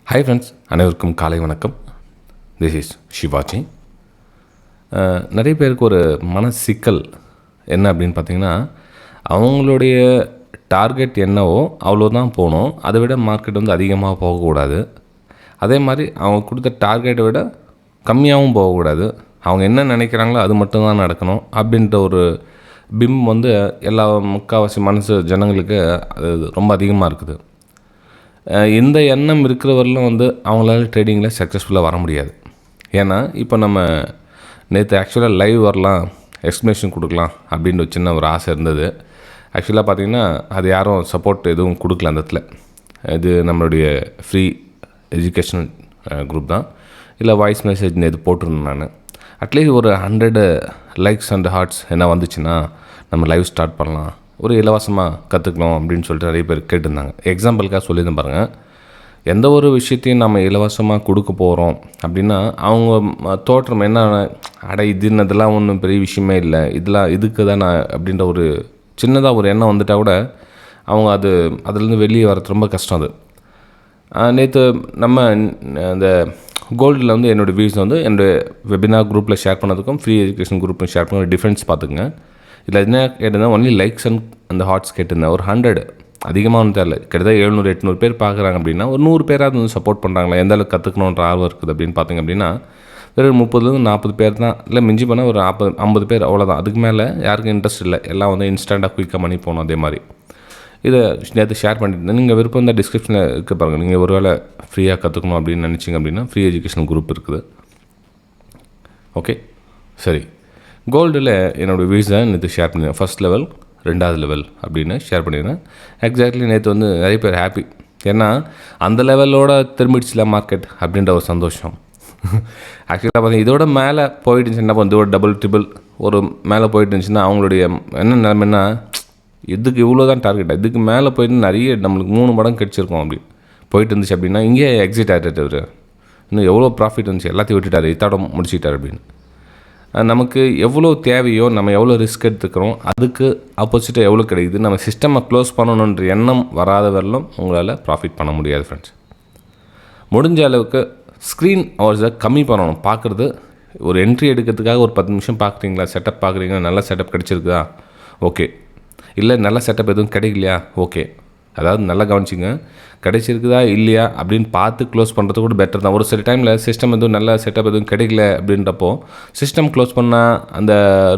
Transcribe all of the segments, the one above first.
Hi friends, அனைவருக்கும் காலை வணக்கம். This is Sivaji. நிறைய பேருக்கு ஒரு சிக்கல் என்ன அப்படின்னு பார்த்தீங்கன்னா, அவங்களுடைய டார்கெட் என்னவோ அவ்வளோதான் போகணும். அதை விட மார்க்கெட் வந்து அதிகமாக போகக்கூடாது. அதே மாதிரி அவங்க கொடுத்த டார்கெட்டை விட கம்மியாகவும் போகக்கூடாது. அவங்க என்ன நினைக்கிறாங்களோ அது மட்டும்தான் நடக்கணும் அப்படின்ற ஒரு வந்து எல்லா முக்கால்வாசி ஜனங்களுக்கு அது ரொம்ப அதிகமாக இருக்குது. இந்த எண்ணம் இருக்கிறவர்களும் வந்து அவங்களால ட்ரேடிங்கில் சக்ஸஸ்ஃபுல்லாக வர முடியாது. ஏன்னா இப்போ நம்ம நேற்று ஆக்சுவலாக லைவ் வரலாம், எக்ஸ்ப்ளனேஷன் கொடுக்கலாம் அப்படின்னு ஒரு சின்ன ஒரு ஆசை இருந்தது. ஆக்சுவலாக பார்த்திங்கன்னா அது யாரும் சப்போர்ட் எதுவும் கொடுக்கல அந்த இடத்துல. இது நம்மளுடைய ஃப்ரீ எஜுகேஷனல் குரூப் தான். இல்லை வாய்ஸ் மெசேஜ் நேற்று போட்டிருந்தேன் நான். அட்லீஸ்ட் ஒரு 100 லைக்ஸ் அண்ட் ஹார்ட்ஸ் என்ன வந்துச்சுன்னா நம்ம லைவ் ஸ்டார்ட் பண்ணலாம், ஒரு இலவசமாக கற்றுக்கணும் அப்படின்னு சொல்லிட்டு நிறைய பேர் கேட்டிருந்தாங்க. எக்ஸாம்பிளுக்காக சொல்லியிருந்தேன் பாருங்கள். எந்த ஒரு விஷயத்தையும் நம்ம இலவசமாக கொடுக்க போகிறோம் அப்படின்னா அவங்க தோற்றம் என்ன, இதெல்லாம் ஒன்றும் பெரிய விஷயமே இல்லை, இதுக்கு தான் நான் அப்படின்ற ஒரு சின்னதாக ஒரு எண்ணம் வந்துட்டால் கூட அவங்க அதுலேருந்து வெளியே வரது ரொம்ப கஷ்டம். அது நேற்று நம்ம அந்த கோல்டில் வந்து என்னோடய வியூஸ் வந்து என்னோடய வெபினார் குரூப்பில் ஷேர் பண்ணதுக்கும் ஃப்ரீ எஜுகேஷன் குரூப்பில் ஷேர் பண்ண டிஃப்ரென்ஸ் பார்த்துக்குங்க. இல்லை என்ன கேட்டிருந்தேன், ஒன்லி லைக்ஸ் அண்ட் ஹார்ட்ஸ் கேட்டிருந்தேன். ஒரு 100 அதிகமாக ஒன்றும் தெரியல, கிட்டத்தட்ட 700-800 பேர் பார்க்குறாங்க அப்படின்னா ஒரு 100 பேராக வந்து சப்போர்ட் பண்ணுறாங்களா, எந்த அளவுக்கு கற்றுக்கணுன்ற ஆர்வம் இருக்குது அப்படின்னு பார்த்திங்க அப்படின்னா வெறும் 30-40 பேர் தான். இல்லை மிஞ்சி பண்ணால் ஒரு 40-50 பேர், அவ்வளோதான். அதுக்கு மேலே யாருக்கும் இன்ட்ரெஸ்ட் இல்லை. எல்லாம் வந்து இன்ஸ்டண்ட்டாக குயிக்காக பண்ணி போகணும். அதே மாதிரி இதை நேற்று ஷேர் பண்ணியிருந்தேன். நீங்கள் விருப்பம் இந்த டிஸ்கிரிப்ஷனில் இருக்க பாருங்கள். நீங்கள் ஒரு வேளை ஃப்ரீயாக கற்றுக்கணும் அப்படின்னு நினச்சிங்க அப்படின்னா ஃப்ரீ எஜுகேஷன் குரூப் இருக்குது. ஓகே, சரி. கோல்டில் என்னோடய வியூஸை நேற்று ஷேர் பண்ணிடுறேன். ஃபஸ்ட் லெவல், 2வது லெவல் அப்படின்னு ஷேர் பண்ணிடுறேன். எக்ஸாக்ட்லி நேற்று வந்து நிறைய பேர் ஹாப்பி. ஏன்னா அந்த லெவலோட திரும்பிடுச்சுல மார்க்கெட் அப்படின்ற ஒரு சந்தோஷம். ஆக்சுவலாக பார்த்தீங்கன்னா இதோட மேலே போயிட்டு என்ன பண்ண, இதோட டபுள் ட்ரிபிள் ஒரு மேலே போயிட்டு இருந்துச்சுன்னா அவங்களுடைய என்ன நிலைமைன்னா, இதுக்கு இவ்வளோ தான் டார்கெட், இதுக்கு மேலே போயிட்டு நிறைய நம்மளுக்கு 3 மடங்கு கிடச்சிருக்கோம் அப்படி போயிட்டு இருந்துச்சு அப்படின்னா இங்கே எக்ஸிட் ஆகிட்டு அவர் இன்னும் எவ்வளோ ப்ராஃபிட் இருந்துச்சு எல்லாத்தையும் விட்டுட்டார், இத்தோட முடிச்சிட்டார் அப்படின்னு. நமக்கு எவ்வளோ தேவையோ, நம்ம எவ்வளோ ரிஸ்க் எடுத்துக்கிறோம், அதுக்கு ஆப்போசிட்டாக எவ்வளோ கிடைக்குது. நம்ம சிஸ்டமை க்ளோஸ் பண்ணணுன்ற எண்ணம் வராத வரலும் உங்களால் ப்ராஃபிட் பண்ண முடியாது ஃப்ரெண்ட்ஸ். முடிஞ்ச அளவுக்கு ஸ்க்ரீன் ஹவர்ஸை கம்மி பண்ணணும். பார்க்குறது ஒரு என்ட்ரி எடுக்கிறதுக்காக ஒரு 10 நிமிஷம் பார்க்குறீங்களா, செட்டப் பார்க்குறீங்களா, நல்ல செட்டப் கிடச்சிருக்குதா, ஓகே. இல்லை நல்ல செட்டப் எதுவும் கிடைக்கலையா, ஓகே. அதாவது நல்லா கவனிச்சிங்க, கிடைச்சிருக்குதா இல்லையா அப்படின்னு பார்த்து க்ளோஸ் பண்ணுறது கூட பெட்டர் தான். ஒரு சில டைமில் சிஸ்டம் எதுவும் நல்ல செட்டப் எதுவும் கிடைக்கல அப்படின்றப்போ சிஸ்டம் க்ளோஸ் பண்ணால் அந்த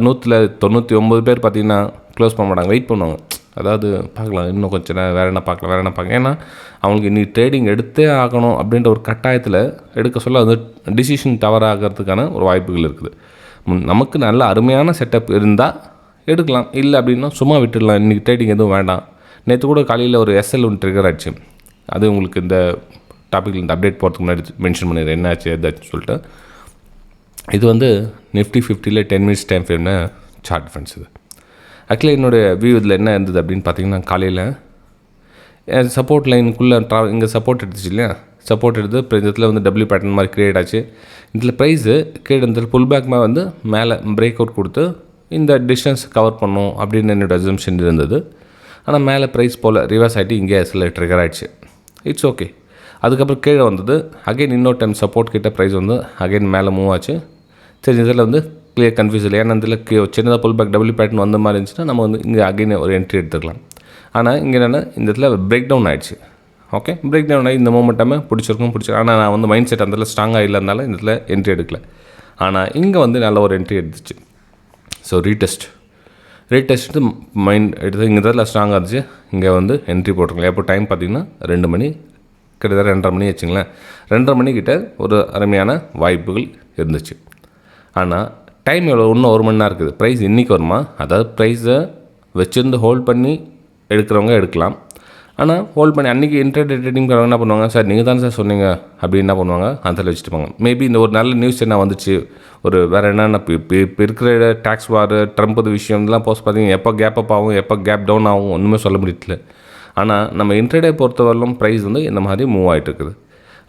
199 பேர் பார்த்திங்கன்னா க்ளோஸ் பண்ண மாட்டாங்க, வெயிட் பண்ணுவாங்க. அதாவது பார்க்கலாம், இன்னும் கொஞ்சம் நேரம் வேறு என்ன பார்க்கலாம். ஏன்னா அவங்களுக்கு இன்றைக்கி ட்ரேடிங் எடுத்தே ஆகணும் அப்படின்ற ஒரு கட்டாயத்தில் எடுக்க சொல்ல அது டிசிஷன் தவறாகிறதுக்கான ஒரு வாய்ப்புகள் இருக்குது. நமக்கு நல்ல அருமையான செட்டப் இருந்தால் எடுக்கலாம், இல்லை அப்படின்னா சும்மா விட்டுடலாம், இன்றைக்கி ட்ரேடிங் எதுவும் வேண்டாம். நேற்று கூட காலையில் ஒரு SL ஒன்று ட்ரிகர் ஆகிடுச்சு. அது உங்களுக்கு இந்த டாப்பிக்கில் இந்த அப்டேட் போகிறதுக்கு முன்னாடி மென்ஷன் பண்ணிடுறேன் என்ன ஆச்சு எதாச்சுன்னு சொல்லிட்டு. இது வந்து Nifty 50 10 மினிட்ஸ் டைம் ஃப்ரேம்னு சார்ட் ஃப்ரெண்ட்ஸ். இது ஆக்சுவலி என்னுடைய வியூ இதில் என்ன இருந்தது அப்படின்னு பார்த்தீங்கன்னா, காலையில் சப்போர்ட் லைனுக்குள்ளே இங்கே சப்போர்ட் எடுத்துச்சு இல்லையா, சப்போர்ட் எடுத்து இப்போ இந்த இடத்துல வந்து டபிள்யூ பேட்டர்ன் மாதிரி க்ரியேட் ஆச்சு. இதில் ப்ரைஸு கீழே இந்த புல் பேக் மேலே வந்து மேலே பிரேக் அவுட் கொடுத்து இந்த டிஸ்டன்ஸ் கவர் பண்ணும் அப்படின்னு என்னோடய அசம்ஷன் இருந்தது. ஆனால் மேலே ப்ரைஸ் போல் ரிவர்ஸ் ஆகிட்டு இங்கே சில ட்ரிகர் ஆகிடுச்சு. It's okay. அதுக்கப்புறம் கீழே வந்தது, அகைன் இன்னொரு டைம் சப்போர்ட் கிட்ட ப்ரைஸ் வந்து அகைன் மேலே மூவ் ஆச்சு. சரி, இதில் வந்து கிளியர் கன்ஃபியூஸ் இல்லை. ஏன்னா இதில் சின்னதாக புல் பேக் டபுள்யூ பேட்டர்ன் வந்த மாதிரி இருந்துச்சுன்னா நம்ம வந்து இங்கே அகைன் ஒரு என்ட்ரி எடுத்துக்கலாம். ஆனால் இங்கே என்னென்னா இந்த இடத்துல பிரேக் டவுன் ஆகிடுச்சு. ஓகே, பிரேக் டவுன் ஆகி இந்த மூமெண்ட்டாமே பிடிச்சிருக்கும். ஆனால் நான் வந்து மைண்ட் செட் அந்த இடத்துல ஸ்ட்ராங்காக இல்லைனால இந்த இடத்துல என்ட்ரி எடுக்கல. ஆனால் இங்கே வந்து நல்ல ஒரு என்ட்ரி எடுத்துச்சு. ஸோ ரீடெஸ்ட்டு மைண்ட் எடுத்து இங்கே தான் ஸ்ட்ராங்காக இருந்துச்சு. இங்கே வந்து என்ட்ரி போட்டிருக்கலாம். எப்போ டைம் பார்த்திங்கன்னா 2 மணி, கிட்டத்தட்ட 2:30 மணி வச்சுங்களேன். 2:30 மணிக்கிட்ட ஒரு அருமையான வாய்ப்புகள் இருந்துச்சு. ஆனால் டைம் எவ்வளோ, இன்னும் 1 மணி நேரம் இருக்குது. ப்ரைஸ் இன்றைக்கி வருமா, அதாவது ப்ரைஸை வச்சுருந்து ஹோல்ட் பண்ணி எடுக்கிறவங்க எடுக்கலாம். ஆனால் ஹோல்ட் பண்ணி அன்றைக்கி இன்டர்டே ட்ரேடிங் பண்ணுறவங்க என்ன பண்ணுவாங்க, சார் நீங்கள் தானே சார் சொன்னீங்க அப்படின்னு என்ன பண்ணுவாங்க, அதில் வச்சுட்டுப்பாங்க. மேபி இந்த ஒரு நல்ல நியூஸ் என்ன வந்துச்சு, ஒரு வேறு என்னென்ன இப்போ இருக்கிற டேக்ஸ் வார், ட்ரம்ப் விஷயம்லாம் போஸ்ட் பார்த்தீங்கன்னா எப்போ கேப் அப் ஆகும், எப்போ கேப் டவுன் ஆகும் ஒன்றுமே சொல்ல முடியல. ஆனால் நம்ம இன்டர்டே பொறுத்தவரையிலும் ப்ரைஸ் வந்து இந்த மாதிரி மூவ் ஆகிட்டு இருக்குது.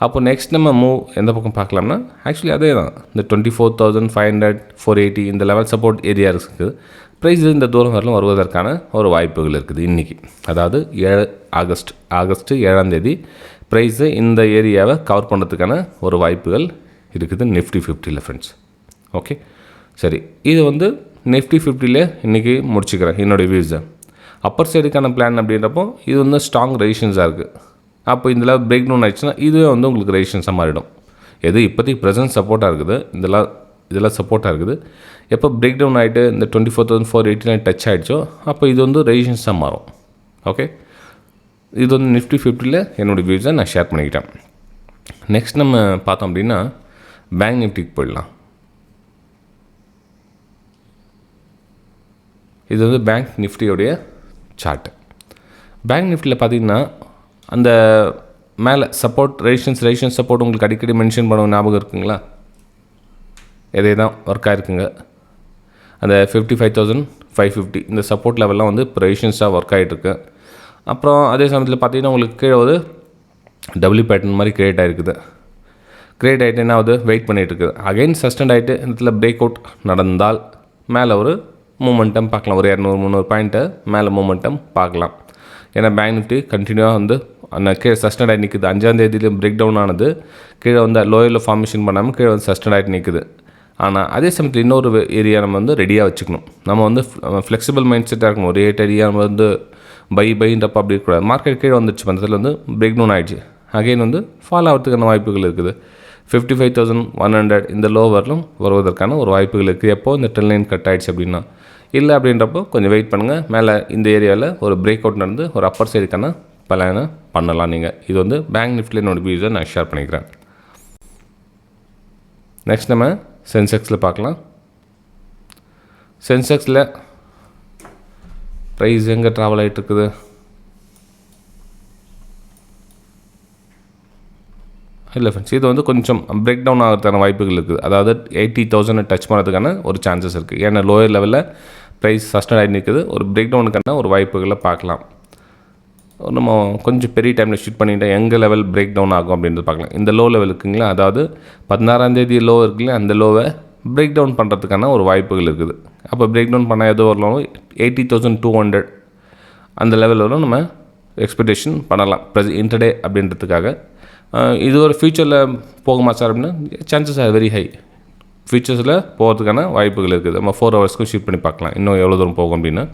அப்போ நெக்ஸ்ட் நம்ம மூவ் எந்த பக்கம் பார்க்கலாம்னா, ஆக்சுவலி அதே தான், இந்த 24,500 480 இந்த லெவல் சப்போர்ட் ஏரியா இருக்குது. ப்ரைஸ் இந்த தூரம் வரலும் வருவதற்கான ஒரு வாய்ப்புகள் இருக்குது இன்றைக்கி. அதாவது 7 ஆகஸ்ட் 7ஆம் தேதி ப்ரைஸு இந்த ஏரியாவை கவர் பண்ணுறதுக்கான ஒரு வாய்ப்புகள் இருக்குது நிஃப்டி 50ல் ஃப்ரெண்ட்ஸ். ஓகே, சரி, இது வந்து நிஃப்டி 50ல் இன்றைக்கி முடிச்சுக்கிறேன் என்னுடைய வியூஸை. அப்பர் சைடுக்கான பிளான் அப்படின்றப்போ இது வந்து ஸ்ட்ராங் ரெசிஸ்டன்ஸாக இருக்குது. அப்போ இதில் பிரேக் டவுன் ஆகிடுச்சுன்னா இதுவே வந்து உங்களுக்கு ரெசிஸ்டன்ஸாக மாறிடும். எது இப்போதைக்கு ப்ரெசன்ட் சப்போர்ட்டாக இருக்குது, இதெல்லாம் சப்போர்ட்டாக இருக்குது. எப்போ பிரேக் டவுன் ஆகிட்டு இந்த 24,489 டச் ஆகிடுச்சோ அப்போ இது வந்து ரெசிஸ்டன்ஸாக மாறும். ஓகே, இது வந்து நிஃப்டி 50ல் என்னோடய வியூஸை நான் ஷேர் பண்ணிக்கிட்டேன். நெக்ஸ்ட் நம்ம பார்த்தோம் அப்படின்னா பேங்க் நிஃப்டிக்கு போயிடலாம். இது வந்து பேங்க் நிஃப்டியோடைய சார்ட்டு. பேங்க் நிஃப்டியில் பார்த்தீங்கன்னா அந்த மேலே சப்போர்ட் ரெசிஸ்டன்ஸ் சப்போர்ட் உங்களுக்கு அடிக்கடி மென்ஷன் பண்ண ஞாபகம் இருக்குங்களா? எதே தான் ஒர்க் ஆகிருக்குங்க. அந்த 55,550 இந்த சப்போர்ட் லெவல்லாம் வந்து இப்போ ரெசிஸ்டன்ஸாக ஒர்க் ஆகிட்டுருக்கு. அப்புறம் அதே சமயத்தில் பார்த்தீங்கன்னா உங்களுக்கு கீழே ஒரு டபுள்யூ பேட்டர்ன் மாதிரி க்ரியேட் ஆகிருக்குது. க்ரியேட் ஆகிட்டு என்ன ஆகுது, வெயிட் பண்ணிகிட்டு இருக்குது. அகைன் சஸ்டெண்ட் ஆகிட்டு இந்த இடத்துல பிரேக் அவுட் நடந்தால் மேலே ஒரு மூமெண்டம் பார்க்கலாம். ஒரு 200-300 பாயிண்ட்டை மேலே மூமெண்டம் பார்க்கலாம். ஏன்னா பேங்க் நிஃப்டி கண்டினியூவாக வந்து அந்த கீழே சஸ்டெண்ட் ஆகிட்டு நிற்குது. 5ஆம் தேதியில் பிரேக் டவுன் ஆனது கீழே வந்து லோயரில் ஃபார்மேஷன் பண்ணாமல் கீழே வந்து சஸ்டெண்ட் ஆகிட்டு நிற்குது. ஆனால் அதே சமயத்தில் இன்னொரு ஏரியா நம்ம வந்து ரெடியாக வச்சுக்கணும். நம்ம வந்து ஃப்ளெக்சிபிள் மைண்ட் செட்டாக இருக்கணும். ஒரு 8 ஏரியா நம்ம வந்து பைன்றப்போ அப்படி இருக்கக்கூடாது. மார்க்கெட் கீழே வந்துடுச்சு, பந்தத்தில் வந்து பிரேக் டவுன் ஆகிடுச்சு. அகைன் வந்து ஃபால் ஆகிறதுக்கான வாய்ப்புகள் இருக்குது. 55,100 இந்த லோ வரலும் வருவதற்கான ஒரு வாய்ப்புகள் இருக்குது. எப்போது இந்த ட்ரெண்ட் லைன் கட் ஆகிடுச்சு அப்படின்னா. இல்லை அப்படின்றப்போ கொஞ்சம் வெயிட் பண்ணுங்கள். மேலே இந்த ஏரியாவில் ஒரு பிரேக் அவுட் நடந்து ஒரு அப்பர் சைடுக்கான பிளானை பண்ணலாம் நீங்கள். இது வந்து பேங்க் நிஃப்டியில் என்னோடய வியூஸை நான் ஷேர் பண்ணிக்கிறேன். நெக்ஸ்ட் நம்ம சென்செக்ஸில் பார்க்கலாம். சென்செக்ஸில் ப்ரைஸ் எங்கே ட்ராவல் ஆகிட்டு இருக்குது? இல்லை ஃப்ரெண்ட்ஸ், இது வந்து கொஞ்சம் பிரேக் டவுன் ஆகிறதுக்கான வாய்ப்புகள் இருக்குது. அதாவது 80,000 டச் பண்ணுறதுக்கான ஒரு சான்சஸ் இருக்குது. ஏன்னா லோயர் லெவலில் ப்ரைஸ் சஸ்டெண்ட் ஆகி நிற்குது. ஒரு பிரேக் டவுனுக்கான ஒரு வாய்ப்புகளை பார்க்கலாம். நம்ம கொஞ்சம் பெரிய டைமில் ஷிஃப்ட் பண்ணிவிட்டு எங்கே லெவல் பிரேக் டவுன் ஆகும் அப்படின்றது பார்க்கலாம். இந்த லோ லெவல் இருக்குங்களா, அதாவது 16ஆம் தேதி லோ இருக்குங்களா, அந்த லோவை பிரேக் டவுன் பண்ணுறதுக்கான ஒரு வாய்ப்புகள் இருக்குது. அப்போ பிரேக் டவுன் பண்ணால் எதோ வரலாம் 80,200 அந்த லெவலில் நம்ம எக்ஸ்பெக்டேஷன் பண்ணலாம் இன்டர்டே அப்படின்றதுக்காக. இது ஒரு ஃபியூச்சரில் போகுமா சார் அப்படின்னா சான்சஸ் ஆர் வெரி ஹை. ஃபியூச்சர்ஸில் போகிறதுக்கான வாய்ப்புகள் இருக்குது. நம்ம 4 ஹவர்ஸ்க்கும் ஷிஃப்ட் பண்ணி பார்க்கலாம் இன்னும் எவ்வளோ தூரம் போகும் அப்படின்னா.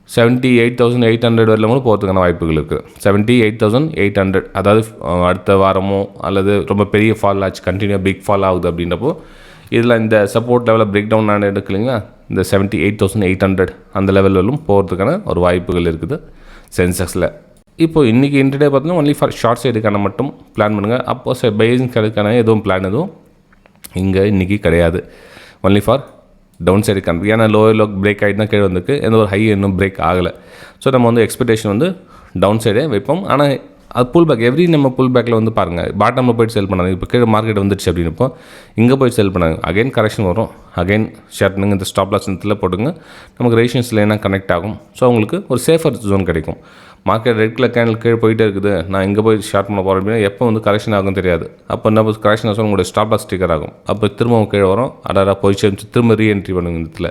78,800 வரலும் கூட போகிறதுக்கான வாய்ப்புகள் இருக்குது. 78,800 அதாவது அடுத்த வாரமோ அல்லது ரொம்ப பெரிய ஃபால் ஆச்சு, கண்டினியூ பிக் ஃபால் ஆகுது அப்படின்றப்போ இதில் இந்த சப்போர்ட் லெவலில் பிரேக் டவுன் ஆன எடுக்கலைங்களா, இந்த 78,800 அந்த லெவலிலும் போகிறதுக்கான ஒரு வாய்ப்புகள் இருக்குது சென்செக்ஸில். இப்போது இன்றைக்கி இன்டர்டே பார்த்தீங்கன்னா ஒன்லி ஃபார் ஷார்ட் சைடுக்கான மட்டும் பிளான் பண்ணுங்கள். அப்போது பையிங் சைடுக்கான எதுவும் பிளான் எதுவும் இங்கே இன்றைக்கி கிடையாது. ஒன்லி ஃபார் டவுன் சைடு காண்பி. ஏன்னா லோயர் லோ பிரேக் ஆகிட்டு தான் கீழே வந்துருக்கு. எந்த ஒரு ஹை இன்னும் பிரேக் ஆகலை. ஸோ நம்ம வந்து எக்ஸ்பெக்டேஷன் வந்து டவுன் சைடே வைப்போம். ஆனால் அது புல் பேக் நம்ம புல் பேக்கில் வந்து பாருங்கள், பாட்டமில் போய்ட்டு செல் பண்ணாங்க. இப்போ கீழே மார்க்கெட் வந்துடுச்சு அப்படின்னப்போ இங்கே போய்ட்டு செல் பண்ணாங்க. அகைன் கரெக்ஷன் வரும். அகைன் ஷார்ட்னுங்க இந்த ஸ்டாப் லாஸ் இடத்துல போட்டுங்க. நமக்கு ரேஷன்ஸில் என்ன கனெக்ட் ஆகும். ஸோ உங்களுக்கு ஒரு சேஃபர் ஜோன் கிடைக்கும். மார்க்கெட் ரெட் கலர் கேண்டில் கீழே போயிட்டே இருக்குது, நான் இங்கே போய் ஷார்ட் பண்ண போகிறேன் அப்படின்னா எப்போ வந்து கரெக்ஷன் ஆகும் தெரியாது. அப்போ என்ன கரெக்ஷன் ஆகும், உங்களுடைய ஸ்டாப் லாஸ் ஸ்டிக்கர் ஆகும். அப்போ திரும்பவும் கீழே வரும். அடாரா போய் சேர்ந்து திரும்ப ரீஎன்ட்ரி பண்ணுங்க இந்த இடத்துல.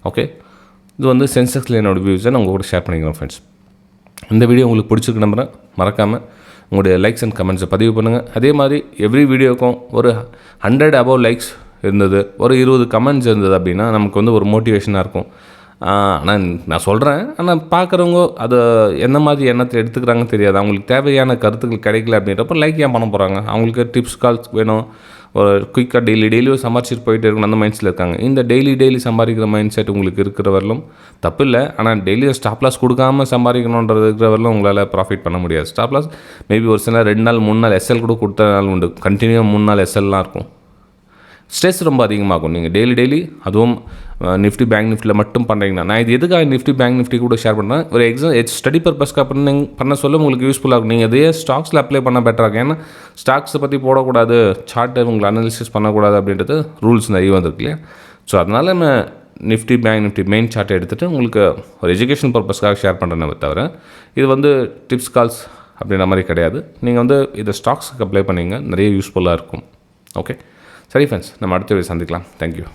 ஓகே, இது வந்து சென்செக்ஸில் என்னோடய வியூஸை நான் உங்கள் கூட ஷேர் பண்ணிக்கிறேன் ஃப்ரெண்ட்ஸ். இந்த வீடியோ உங்களுக்கு பிடிச்சிருக்கு நம்புகிறேன். மறக்காமல் உங்களுடைய லைக்ஸ் அண்ட் கமெண்ட்ஸை பதிவு பண்ணுங்கள். அதே மாதிரி எவ்ரி வீடியோக்கும் ஒரு 100 above லைக்ஸ் இருந்தது, ஒரு 20 கமெண்ட்ஸ் இருந்தது அப்படின்னா நமக்கு வந்து ஒரு மோட்டிவேஷனாக இருக்கும். ஆனால் நான் சொல்கிறேன், ஆனால் பார்க்குறவங்க அதை என்ன மாதிரி எண்ணத்தை எடுத்துக்கிறாங்கன்னு தெரியாது. அவங்களுக்கு தேவையான கருத்துக்கள் கிடைக்கல அப்படின்றப்ப லைக் ஏன் பண்ண போகிறாங்க? அவங்களுக்கு டிப்ஸ் கால்ஸ் வேணும், ஒரு குயிக்காக டெய்லியும் சம்பாரிச்சிட்டு போயிட்டு இருக்கணும் அந்த மைண்ட் செட்டில் இருக்காங்க. இந்த டெய்லி சம்பாதிக்கிற மைண்ட் செட் உங்களுக்கு இருக்கிற வரலும் தப்பு இல்லை. ஆனால் டெய்லியும் ஸ்டாப் லாஸ் கொடுக்காமல் சம்பாதிக்கணுன்றது இருக்கிற வரலும் உங்களால் ப்ராஃபிட் பண்ண முடியாது. ஸ்டாப் லாஸ் மேபி ஒரு சில 2 நாள் 3 நாள் எஸ்எல் கூட கொடுத்த நாள் உண்டு. கண்டினியூவாக 3 நாள் எஸ்எல்லாம் இருக்கும். ஸ்ட்ரெஸ் ரொம்ப அதிகமாகும். நீங்கள் டெய்லி அதுவும் நிஃப்டி பேங்க் நிஃப்டியில் மட்டும் பண்ணுறீங்கன்னா, நான் இது எதுக்காக நிஃப்டி பேங்க் நிஃப்டி கூட ஷேர் பண்ணுறேன், ஒரு ஸ்டடி பர்பஸ்க்காக பண்ண சொல்ல உங்களுக்கு யூஸ்ஃபுல்லாக இருக்கும். நீங்கள் அதே ஸ்டாக்ஸில் அப்ளை பண்ண பெட்டராக இருக்கும். ஏன்னா ஸ்டாக்ஸை பற்றி போடக்கூடாது, சார்ட்டை உங்களை அனாலிசிஸ் பண்ணக்கூடாது அப்படின்றது ரூல்ஸ் நிறைய வந்துருக்கு இல்லையா. ஸோ அதனால் நம்ம நிஃப்டி பேங்க் நிஃப்டி மெயின் சார்ட்டை எடுத்துகிட்டு உங்களுக்கு ஒரு எஜுகேஷன் பர்பஸ்க்காக ஷேர் பண்ணுறேன்னு தவிர இது வந்து டிப்ஸ் கால்ஸ் அப்படின்ற மாதிரி கிடையாது. நீங்கள் வந்து இதை ஸ்டாக்ஸுக்கு அப்ளை பண்ணிங்க, நிறைய யூஸ்ஃபுல்லாக இருக்கும். ஓகே, சரி ஃப்ரெண்ட்ஸ், நம்ம அடுத்த வீடியோ சந்திக்கலாம். தேங்க்யூ.